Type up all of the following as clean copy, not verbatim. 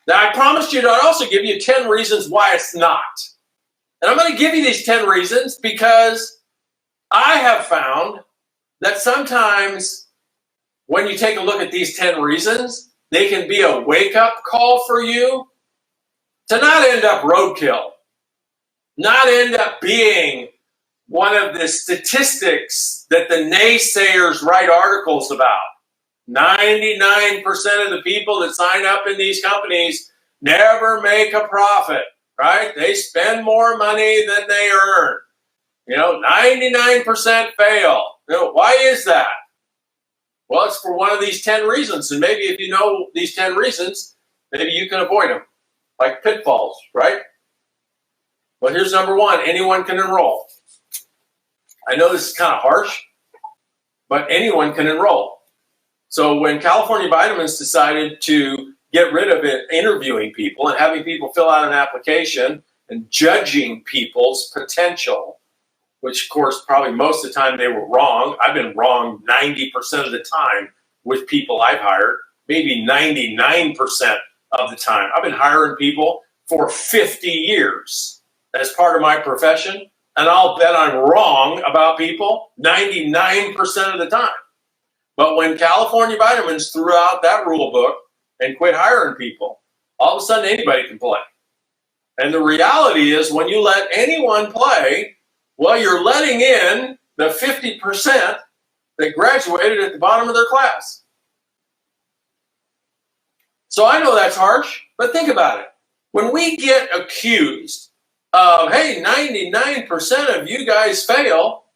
Now, I promised you that I'd also give you 10 reasons why it's not. And I'm going to give you these 10 reasons because I have found that sometimes when you take a look at these 10 reasons, they can be a wake-up call for you to not end up roadkill, not end up being one of the statistics that the naysayers write articles about. 99% of the people that sign up in these companies never make a profit, right? They spend more money than they earn. 99% fail. Why is that? Well, it's for one of these 10 reasons. And maybe if you know these 10 reasons, maybe you can avoid them, like pitfalls, right? Well, here's number one. Anyone can enroll. I know this is kind of harsh, but anyone can enroll. So when California Vitamins decided to get rid of it, interviewing people and having people fill out an application and judging people's potential, which of course probably most of the time they were wrong. I've been wrong 90% of the time with people I've hired, maybe 99% of the time. I've been hiring people for 50 years as part of my profession, and I'll bet I'm wrong about people 99% of the time. But when California Vitamins threw out that rule book and quit hiring people, all of a sudden anybody can play. And the reality is when you let anyone play, well, you're letting in the 50% that graduated at the bottom of their class. So I know that's harsh, but think about it. When we get accused of, hey, 99% of you guys fail,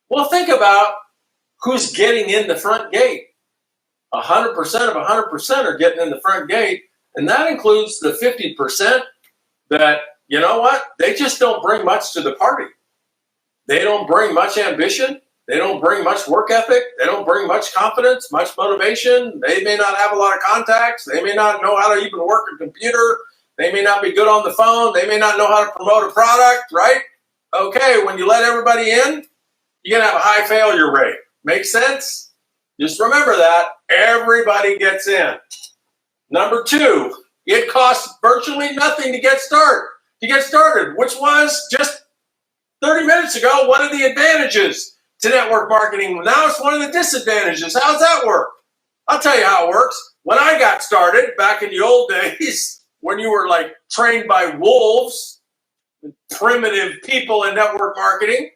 well, think about who's getting in the front gate. 100% of 100% are getting in the front gate, and that includes the 50% that, you know what, they just don't bring much to the party. They don't bring much ambition. They don't bring much work ethic. They don't bring much confidence, much motivation. They may not have a lot of contacts. They may not know how to even work a computer. They may not be good on the phone. They may not know how to promote a product, right? Okay, when you let everybody in, you're going to have a high failure rate. Make sense? Just remember that. Everybody gets in. Number two, it costs virtually nothing to get started, which was just 30 minutes ago one of the advantages to network marketing. Now it's one of the disadvantages. How does that work? I'll tell you how it works. When I got started back in the old days, when you were like trained by wolves, primitive people in network marketing,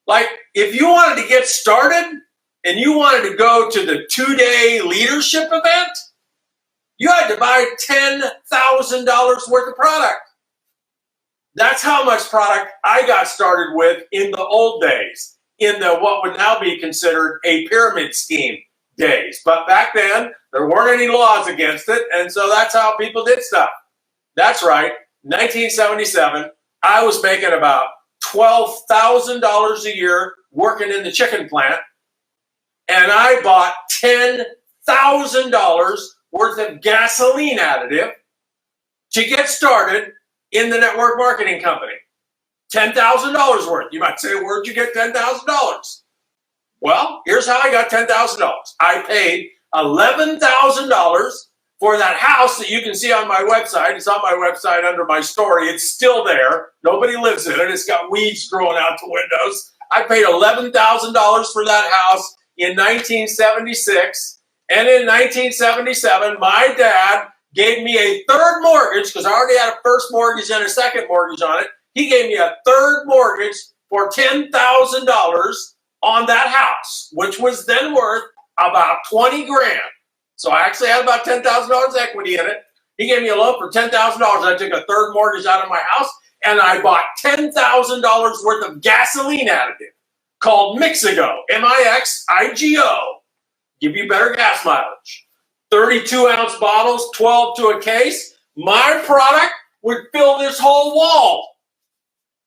like if you wanted to get started and you wanted to go to the 2-day leadership event, you had to buy $10,000 worth of product. That's how much product I got started with in the old days, in the what would now be considered a pyramid scheme days. But back then, there weren't any laws against it, and so that's how people did stuff. That's right, 1977, I was making about $12,000 a year working in the chicken plant, and I bought $10,000 worth of gasoline additive to get started in the network marketing company. $10,000 worth. You might say, where'd you get $10,000? Well, here's how I got $10,000. I paid $11,000 for that house that you can see on my website. It's on my website under my story. It's still there. Nobody lives in it. It's got weeds growing out the windows. I paid $11,000 for that house in 1976. And in 1977, my dad gave me a third mortgage because I already had a first mortgage and a second mortgage on it. He gave me a third mortgage for $10,000 on that house, which was then worth about 20 grand. So I actually had about $10,000 equity in it. He gave me a loan for $10,000. I took a third mortgage out of my house and I bought $10,000 worth of gasoline additive called Mixigo, M-I-X-I-G-O. Give you better gas mileage. 32-ounce bottles, 12 to a case. My product would fill this whole wall.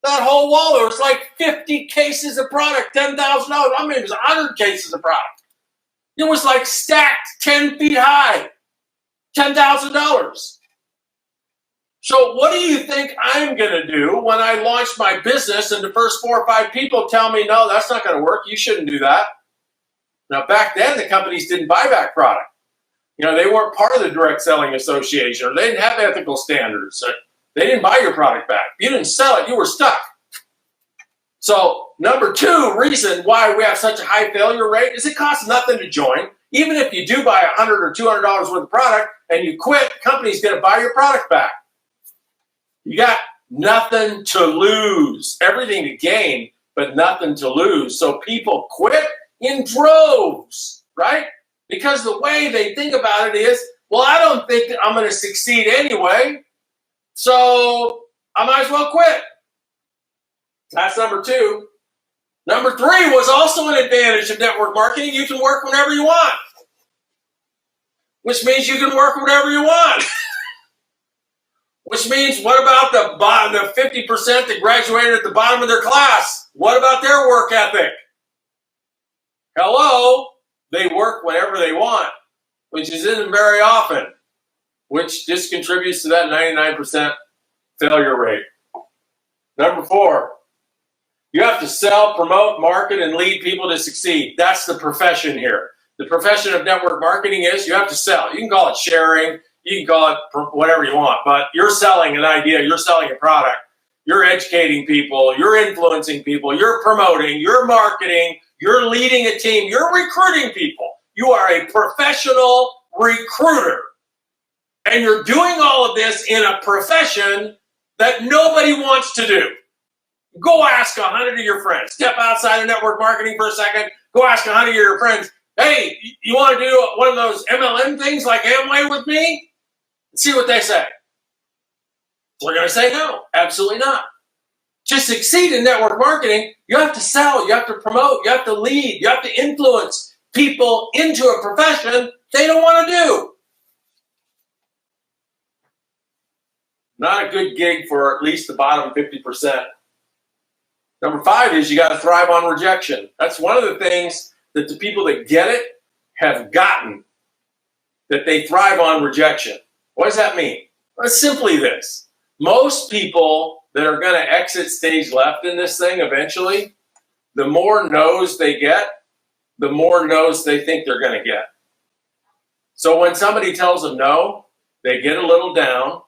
That whole wall, there was like 50 cases of product, $10,000. I mean, it was 100 cases of product. It was like stacked 10 feet high, $10,000. So what do you think I'm going to do when I launch my business and the first 4 or 5 people tell me, no, that's not going to work. You shouldn't do that. Now, back then, the companies didn't buy back product. You know, they weren't part of the direct selling association, or they didn't have ethical standards. They didn't buy your product back. You didn't sell it. You were stuck. So number 2 reason why we have such a high failure rate is it costs nothing to join. Even if you do buy $100 or $200 worth of product and you quit, the company's going to buy your product back. You got nothing to lose, everything to gain, but nothing to lose. So people quit in droves, right? Because the way they think about it is, well, I don't think that I'm going to succeed anyway, so I might as well quit. That's number 2. Number 3 was also an advantage of network marketing. You can work whenever you want, which means you can work whenever you want. Which means, what about the 50% that graduated at the bottom of their class? What about their work ethic? Hello? They work whenever they want, which isn't very often, which just contributes to that 99% failure rate. Number 4, you have to sell, promote, market, and lead people to succeed. That's the profession here. The profession of network marketing is you have to sell. You can call it sharing. You can call it whatever you want, but you're selling an idea. You're selling a product. You're educating people. You're influencing people. You're promoting. You're marketing. You're leading a team. You're recruiting people. You are a professional recruiter. And you're doing all of this in a profession that nobody wants to do. Go ask 100 of your friends. Step outside of network marketing for a second. Go ask 100 of your friends, hey, you want to do one of those MLM things like Amway with me? See what they say. They're going to say no, absolutely not. To succeed in network marketing, you have to sell, you have to promote, you have to lead, you have to influence people into a profession they don't want to do. Not a good gig for at least the bottom 50%. Number 5 is you got to thrive on rejection. That's one of the things that the people that get it have gotten, that they thrive on rejection. What does that mean? Well, it's simply this. Most people that are going to exit stage left in this thing eventually, the more no's they get, the more no's they think they're going to get. So when somebody tells them no, they get a little down,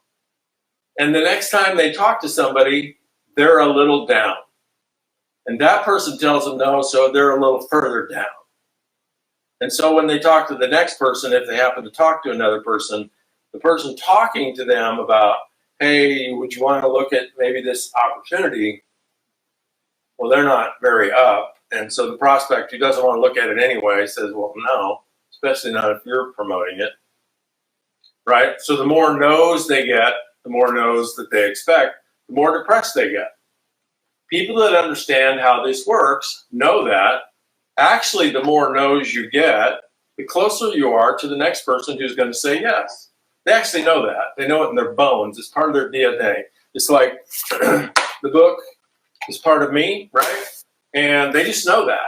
and the next time they talk to somebody, they're a little down. And that person tells them no, so they're a little further down. And so when they talk to the next person, if they happen to talk to another person, the person talking to them about, hey, would you want to look at maybe this opportunity? Well, they're not very up. And so the prospect who doesn't want to look at it anyway says, well, no, especially not if you're promoting it, right? So the more no's they get, the more no's that they expect, the more depressed they get. People that understand how this works know that actually the more no's you get, the closer you are to the next person who's going to say yes. They actually know that. They know it in their bones. It's part of their DNA. It's like the book is part of me, right? And they just know that.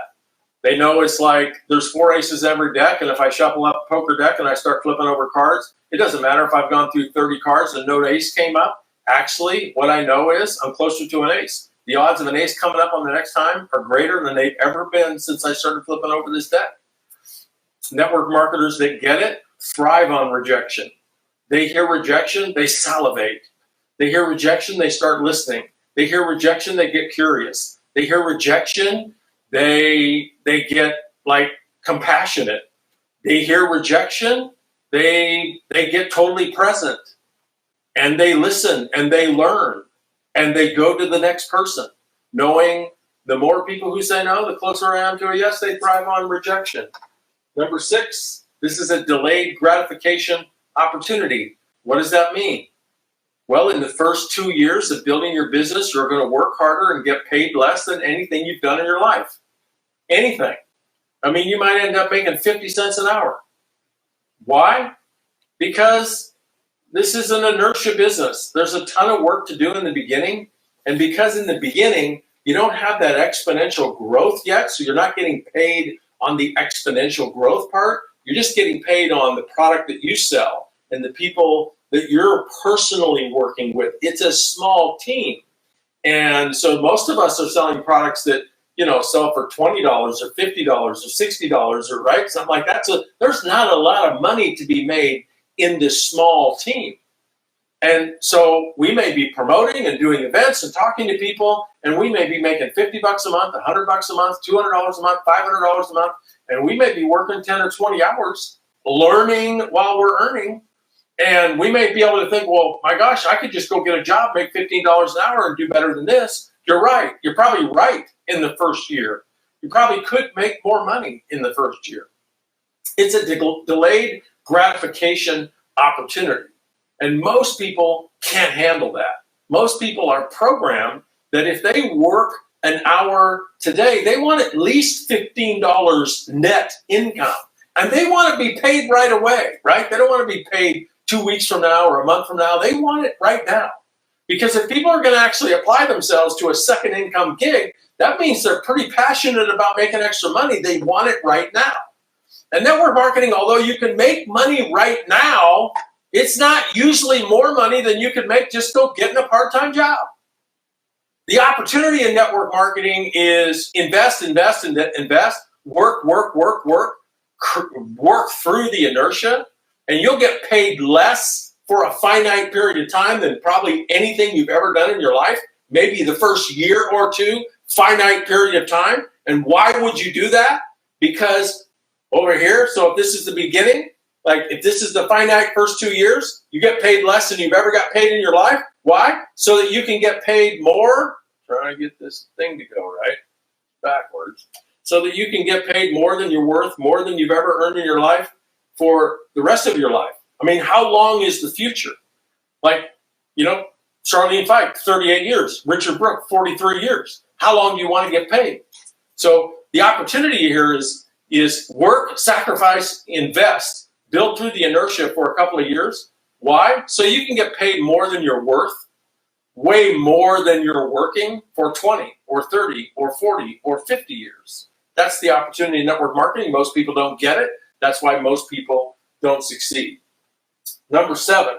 They know it's like there's 4 aces every deck, and if I shuffle up a poker deck and I start flipping over cards, it doesn't matter if I've gone through 30 cards and no ace came up. Actually, what I know is I'm closer to an ace. The odds of an ace coming up on the next time are greater than they've ever been since I started flipping over this deck. Network marketers that get it thrive on rejection. They hear rejection, they salivate. They hear rejection, they start listening. They hear rejection, they get curious. They hear rejection, they get like compassionate. They hear rejection, they get totally present. And they listen and they learn. And they go to the next person, knowing the more people who say no, the closer I am to a yes, they thrive on rejection. Number 6, this is a delayed gratification opportunity. What does that mean? Well, in the first 2 years of building your business, you're going to work harder and get paid less than anything you've done in your life. Anything. I mean, you might end up making 50 cents an hour. Why? Because this is an inertia business. There's a ton of work to do in the beginning. And because in the beginning, you don't have that exponential growth yet, so you're not getting paid on the exponential growth part. You're just getting paid on the product that you sell and the people that you're personally working with. It's a small team. And so most of us are selling products that sell for $20 or $50 or $60 or right, something like that. So there's not a lot of money to be made in this small team. And so we may be promoting and doing events and talking to people, and we may be making $50 a month, $100 a month, $200 a month, $500 a month, and we may be working 10 or 20 hours, learning while we're earning. And we may be able to think, well, my gosh, I could just go get a job, make $15 an hour and do better than this. You're right. You're probably right in the first year. You probably could make more money in the first year. It's a delayed gratification opportunity. And most people can't handle that. Most people are programmed that if they work an hour today, they want at least $15 net income. And they want to be paid right away, right? They don't want to be paid 2 weeks from now or a month from now. They want it right now. Because if people are going to actually apply themselves to a second income gig, that means they're pretty passionate about making extra money. They want it right now. And network marketing, although you can make money right now, it's not usually more money than you could make just go getting a part-time job. The opportunity in network marketing is invest, work through the inertia, and you'll get paid less for a finite period of time than probably anything you've ever done in your life. Maybe the first year or two, finite period of time. And why would you do that? Because over here, so if this is the beginning, like if this is the finite first 2 years, you get paid less than you've ever got paid in your life. Why? So that you can get paid more. Trying to get this thing to go right backwards. So that you can get paid more than you're worth, more than you've ever earned in your life for the rest of your life. I mean, how long is the future? Like, Charlene Fike, 38 years. Richard Brooke, 43 years. How long do you want to get paid? So the opportunity here is work, sacrifice, invest, build through the inertia for a couple of years. Why? So you can get paid more than you're worth, way more than you're working for 20 or 30 or 40 or 50 years. That's the opportunity in network marketing. Most people don't get it. That's why most people don't succeed. Number 7,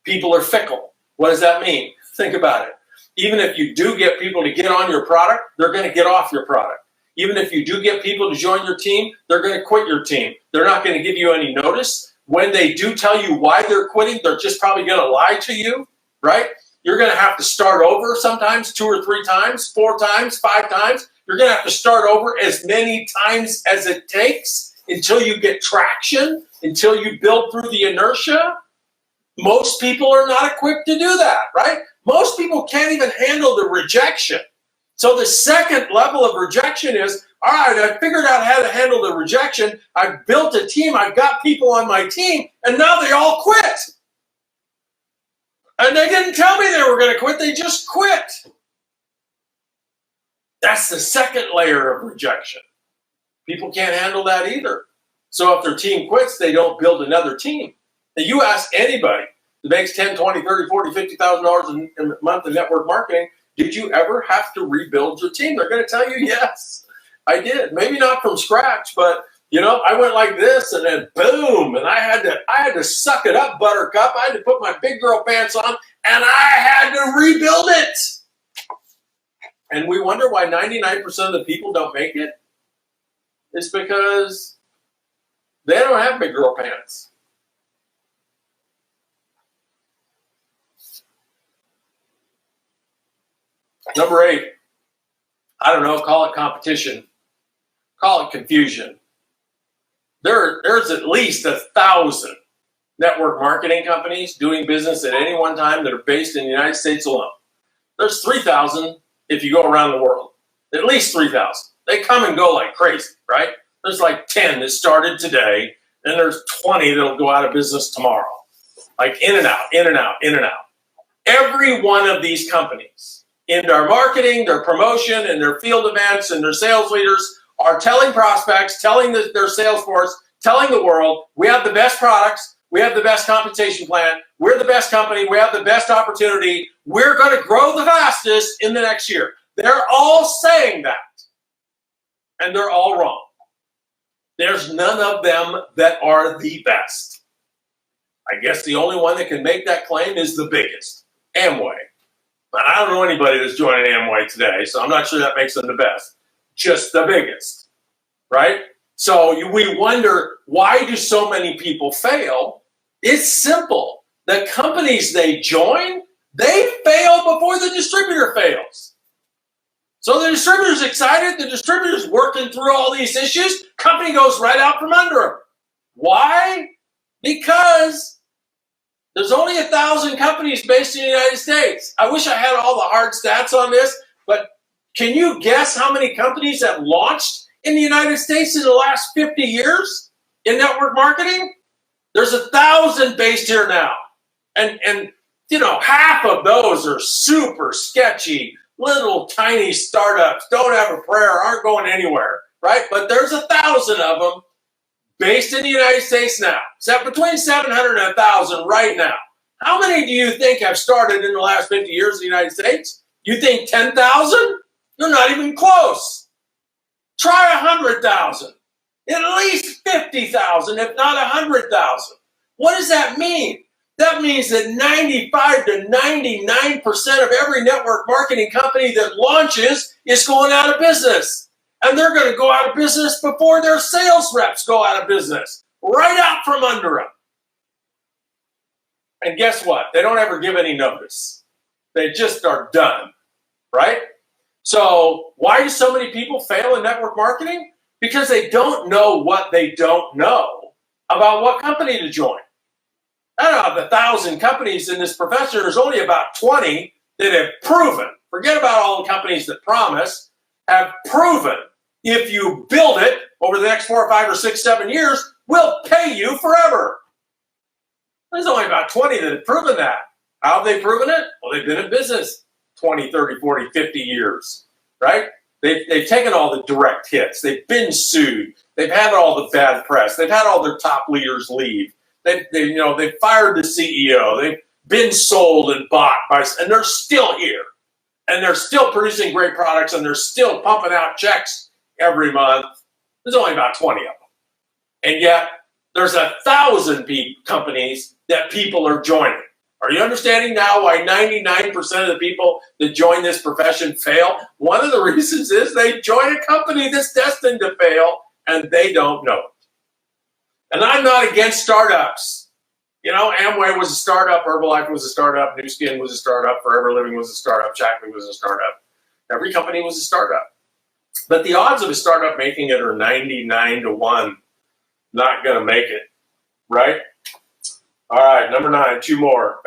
people are fickle. What does that mean? Think about it. Even if you do get people to get on your product, they're going to get off your product. Even if you do get people to join your team, they're going to quit your team. They're not going to give you any notice. When they do tell you why they're quitting, they're just probably going to lie to you, right? You're going to have to start over sometimes 2 or 3 times, 4 times, 5 times. You're going to have to start over as many times as it takes until you get traction, until you build through the inertia. Most people are not equipped to do that, right? Most people can't even handle the rejection. So the second level of rejection is, all right, I figured out how to handle the rejection. I built a team. I got people on my team, and now they all quit. And they didn't tell me they were going to quit. They just quit. That's the second layer of rejection. People can't handle that either. So if their team quits, they don't build another team. And you ask anybody that makes $10, $20, $30, $40, $50,000 a month in network marketing, did you ever have to rebuild your team? They're going to tell you, yes, I did. Maybe not from scratch, but I went like this and then boom, and I had to suck it up, buttercup. I had to put my big girl pants on and I had to rebuild it. And we wonder why 99% of the people don't make it. It's because they don't have big girl pants. Number 8, I don't know, call it competition, call it confusion. There's at least 1,000 network marketing companies doing business at any one time that are based in the United States alone. There's 3,000 if you go around the world, at least 3,000. They come and go like crazy, right? There's like 10 that started today, and there's 20 that'll go out of business tomorrow. Like in and out, in and out, in and out. Every one of these companies, in their marketing, their promotion, and their field events, and their sales leaders are telling prospects, telling their sales force, telling the world, we have the best products, we have the best compensation plan, we're the best company, we have the best opportunity, we're going to grow the fastest in the next year. They're all saying that, and they're all wrong. There's none of them that are the best. I guess the only one that can make that claim is the biggest, Amway. But I don't know anybody that's joining Amway today, so I'm not sure that makes them the best. just the biggest, right? So we wonder, why do so many people fail? It's simple. The companies they join, they fail before the distributor fails. So the distributor's excited, the distributor's working through all these issues, company goes right out from under them. Why? Because there's only 1,000 companies based in the United States. I wish I had all the hard stats on this, but can you guess how many companies have launched in the United States in the last 50 years in network marketing? There's 1,000 based here now. And half of those are super sketchy, little tiny startups, don't have a prayer, aren't going anywhere, right? But there's 1,000 of them based in the United States now. So between 700 and 1,000 right now. How many do you think have started in the last 50 years in the United States? You think 10,000? You're not even close. Try 100,000. At least 50,000, if not 100,000. What does that mean? That means that 95 to 99% of every network marketing company that launches is going out of business. And they're going to go out of business before their sales reps go out of business. Right out from under them. And guess what? They don't ever give any notice. They just are done, right? So why do so many people fail in network marketing? Because they don't know what they don't know about what company to join. Out of 1,000 companies in this profession, there's only about 20 that have proven, forget about all the companies that promise, have proven if you build it over the next 4 or 5 or 6, 7 years, we'll pay you forever. There's only about 20 that have proven that. How have they proven it? Well, they've been in business 20, 30, 40, 50 years, right? They've taken all the direct hits. They've been sued. They've had all the bad press. They've had all their top leaders leave. They've fired the CEO. They've been sold and bought and they're still here. And they're still producing great products and they're still pumping out checks every month. There's only about 20 of them. And yet there's 1,000 companies that people are joining. Are you understanding now why 99% of the people that join this profession fail? One of the reasons is they join a company that's destined to fail and they don't know it. And I'm not against startups. Amway was a startup, Herbalife was a startup, Nu Skin was a startup, Forever Living was a startup, Shaklee was a startup. Every company was a startup. But the odds of a startup making it are 99 to 1. Not going to make it, right? All right, number 9, 2 more.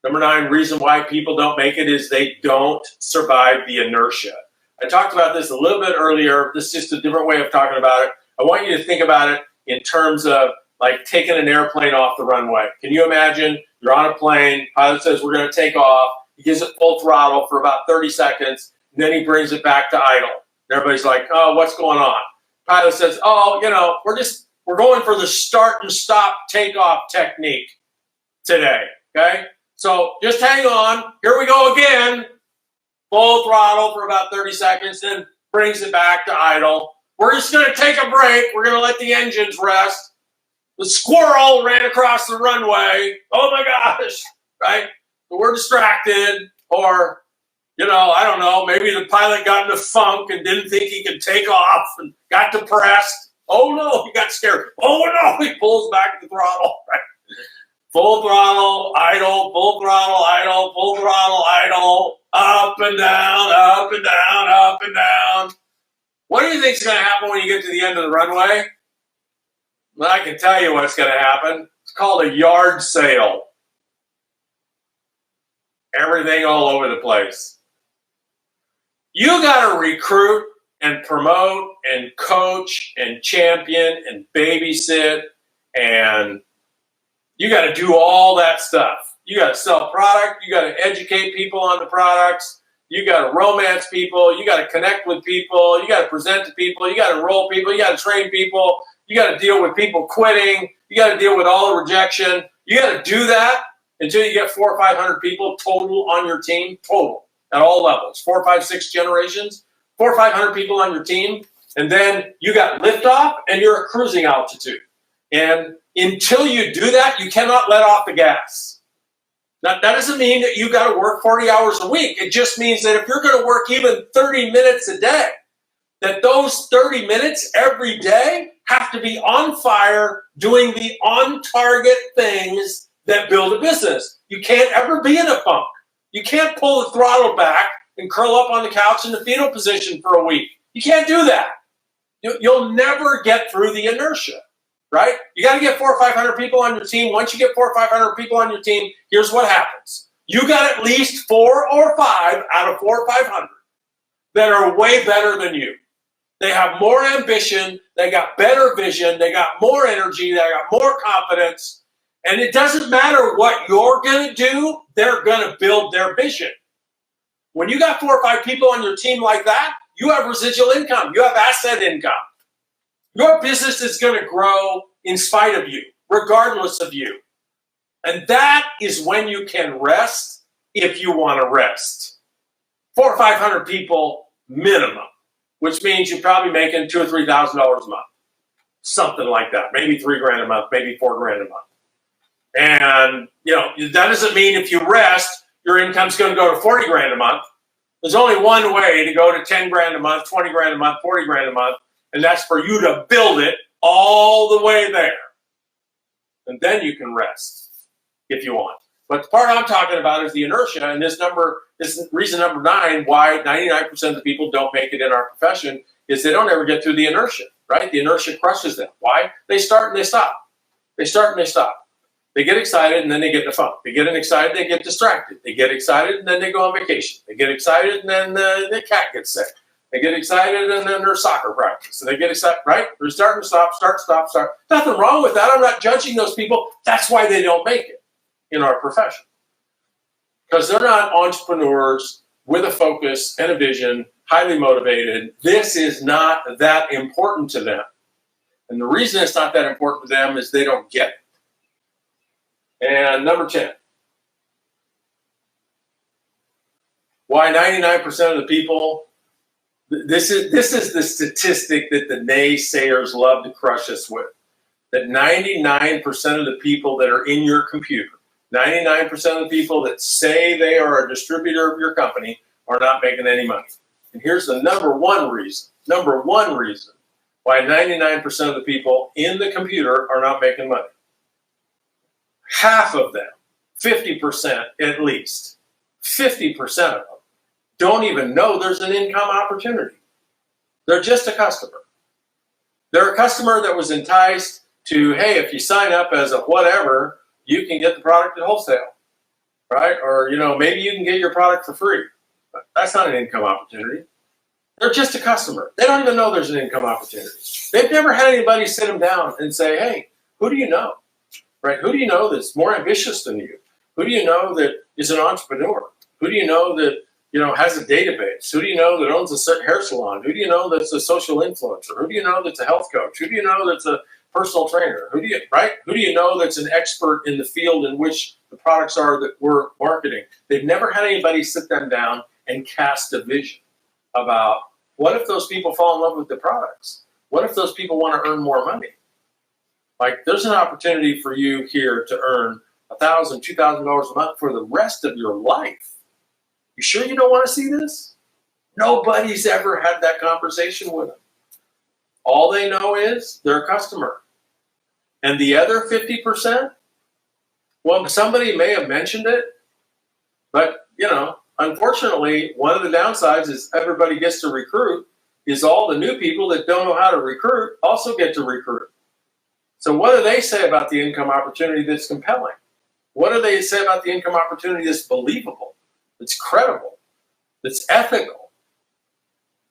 Number 9 reason why people don't make it is they don't survive the inertia. I talked about this a little bit earlier. This is just a different way of talking about it. I want you to think about it in terms of like taking an airplane off the runway. Can you imagine you're on a plane, pilot says we're going to take off, he gives it full throttle for about 30 seconds, and then he brings it back to idle. And everybody's like, oh, what's going on? Pilot says, oh, we're going for the start and stop takeoff technique today, okay? So just hang on. Here we go again. Full throttle for about 30 seconds, then brings it back to idle. We're just going to take a break. We're going to let the engines rest. The squirrel ran across the runway. Oh my gosh, right? So we're distracted, or, I don't know, maybe the pilot got in a funk and didn't think he could take off and got depressed. Oh no, he got scared. Oh no, he pulls back the throttle, right? Full throttle, idle, full throttle, idle, full throttle, idle, up and down, up and down, up and down. What do you think is going to happen when you get to the end of the runway? Well, I can tell you what's going to happen. It's called a yard sale. Everything all over the place. You got to recruit and promote and coach and champion and babysit, and you got to do all that stuff. You got to sell product. You got to educate people on the products. You got to romance people. You got to connect with people. You got to present to people. You got to enroll people. You got to train people. You got to deal with people quitting. You got to deal with all the rejection. You got to do that until you get 400 or 500 people total on your team, total, at all levels, 4, 5, 6 generations, 400 or 500 people on your team, and then you got liftoff and you're at cruising altitude. And until you do that, you cannot let off the gas. Now, that doesn't mean that you got to work 40 hours a week. It just means that if you're going to work even 30 minutes a day, that those 30 minutes every day have to be on fire doing the on-target things that build a business. You can't ever be in a funk. You can't pull the throttle back and curl up on the couch in the fetal position for a week. You can't do that. You'll never get through the inertia, right? You got to get 400 or 500 people on your team. Once you get 400 or 500 people on your team, here's what happens. You got at least 4 or 5 out of 400 or 500 that are way better than you. They have more ambition, they got better vision, they got more energy, they got more confidence, and it doesn't matter what you're going to do, they're going to build their vision. When you got 4 or 5 people on your team like that, you have residual income, you have asset income. Your business is going to grow in spite of you, regardless of you. And that is when you can rest if you want to rest. 400 or 500 people minimum, which means you're probably making $2,000 or $3,000 a month, something like that. Maybe $3,000 a month, maybe $4,000 a month. And that doesn't mean if you rest, your income's going to go to $40,000 a month. There's only one way to go to $10,000 a month, $20,000 a month, $40,000 a month, and that's for you to build it all the way there. And then you can rest if you want. But the part I'm talking about is the inertia, and this is reason number 9 why 99% of the people don't make it in our profession is they don't ever get through the inertia, right? The inertia crushes them. Why? They start and they stop. They start and they stop. They get excited and then they get the funk. They get excited, they get distracted. They get excited and then they go on vacation. They get excited and then the cat gets sick. They get excited and then there's soccer practice. So they get excited, right? They're starting to stop, start. Nothing wrong with that. I'm not judging those people. That's why they don't make it in our profession. Because they're not entrepreneurs with a focus and a vision, highly motivated. This is not that important to them. And the reason it's not that important to them is they don't get it. And number 10, why 99% of the people, this is the statistic that the naysayers love to crush us with, that 99% of the people that are in your computer, 99% of the people that say they are a distributor of your company are not making any money. And here's the number one reason why 99% of the people in the computer are not making money. Half of them, 50% at least, 50% of them don't even know there's an income opportunity. They're just a customer. They're a customer that was enticed to, hey, if you sign up as a whatever, you can get the product at wholesale, right? Or, maybe you can get your product for free. But that's not an income opportunity. They're just a customer. They don't even know there's an income opportunity. They've never had anybody sit them down and say, hey, who do you know? Right? Who do you know that's more ambitious than you? Who do you know that is an entrepreneur? Who do you know that has a database? Who do you know that owns a hair salon? Who do you know that's a social influencer? Who do you know that's a health coach? Who do you know that's a personal trainer? Who do you know that's an expert in the field in which the products are that we're marketing? They've never had anybody sit them down and cast a vision about what if those people fall in love with the products? What if those people want to earn more money? Like, there's an opportunity for you here to earn $1,000, $2,000 a month for the rest of your life. You sure you don't want to see this? Nobody's ever had that conversation with them. All they know is they're a customer. And the other 50%, well, somebody may have mentioned it, but, unfortunately, one of the downsides is everybody gets to recruit is all the new people that don't know how to recruit also get to recruit. So what do they say about the income opportunity that's compelling? What do they say about the income opportunity that's believable, that's credible, that's ethical?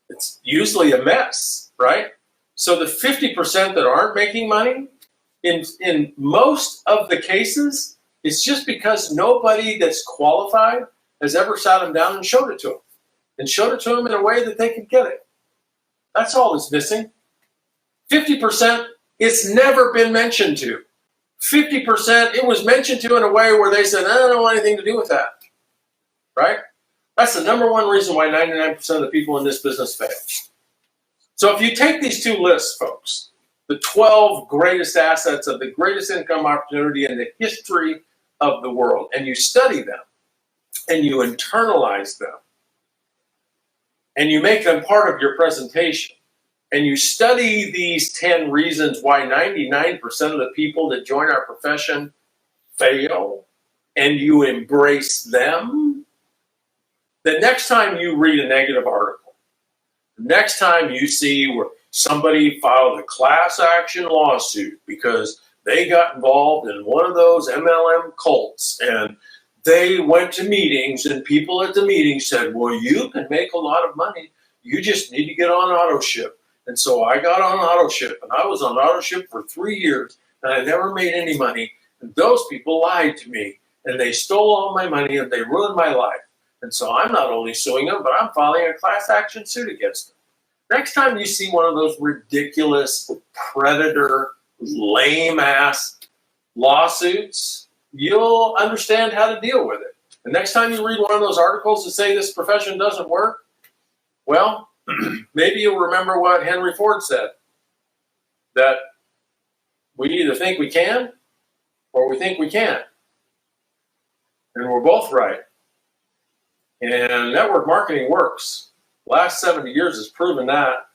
It's usually a mess, right? So the 50% that aren't making money, in most of the cases, it's just because nobody that's qualified has ever sat them down and showed it to them. And showed it to them in a way that they could get it. That's all that's missing. 50%, it's never been mentioned to. 50%, it was mentioned to in a way where they said, I don't want anything to do with that. Right? That's the number one reason why 99% of the people in this business fail. So if you take these two lists, folks, the 12 greatest assets of the greatest income opportunity in the history of the world, and you study them, and you internalize them, and you make them part of your presentation, and you study these 10 reasons why 99% of the people that join our profession fail, and you embrace them, the next time you read a negative article, the next time you see where somebody filed a class action lawsuit because they got involved in one of those MLM cults, and they went to meetings, and people at the meeting said, well, you can make a lot of money. You just need to get on auto ship. And so I got on auto ship, and I was on auto ship for 3 years, and I never made any money. And those people lied to me, and they stole all my money, and they ruined my life. And so I'm not only suing them, but I'm filing a class action suit against them. Next time you see one of those ridiculous predator, lame-ass lawsuits, you'll understand how to deal with it. The next time you read one of those articles that say this profession doesn't work, well, maybe you'll remember what Henry Ford said, that we either think we can or we think we can't. And we're both right. And network marketing works. The last 70 years has proven that.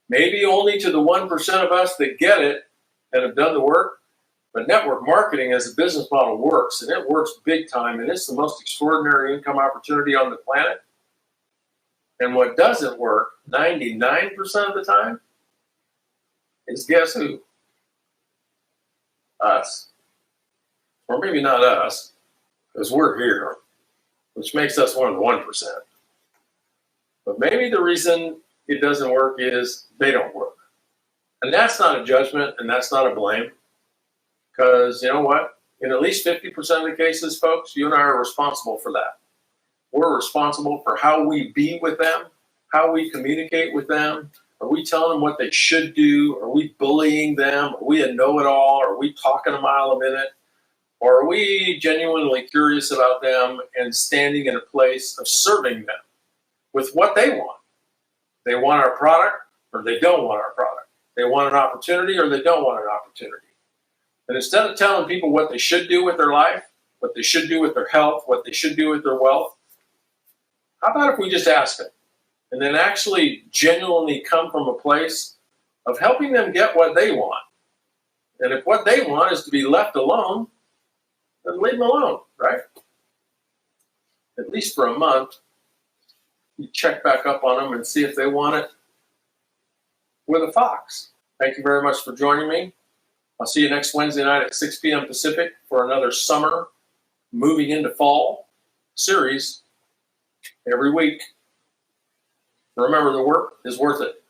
Maybe only to the 1% of us that get it and have done the work, but network marketing as a business model works, and it works big time, and it's the most extraordinary income opportunity on the planet. And what doesn't work 99% of the time is guess who? Us. Or maybe not us, because we're here, which makes us one of the 1%. But maybe the reason it doesn't work is they don't work. And that's not a judgment, and that's not a blame. Because you know what? In at least 50% of the cases, folks, you and I are responsible for that. We're responsible for how we be with them, how we communicate with them. Are we telling them what they should do? Are we bullying them? Are we a know-it-all? Are we talking a mile a minute? Or are we genuinely curious about them and standing in a place of serving them with what they want? They want our product or they don't want our product. They want an opportunity or they don't want an opportunity. And instead of telling people what they should do with their life, what they should do with their health, what they should do with their wealth, how about if we just ask them and then actually genuinely come from a place of helping them get what they want? And if what they want is to be left alone, then leave them alone, right? At least for a month, you check back up on them and see if they want it with a fox. Thank you very much for joining me. I'll see you next Wednesday night at 6 p.m. Pacific for another summer, moving into fall series every week. Remember, the work is worth it.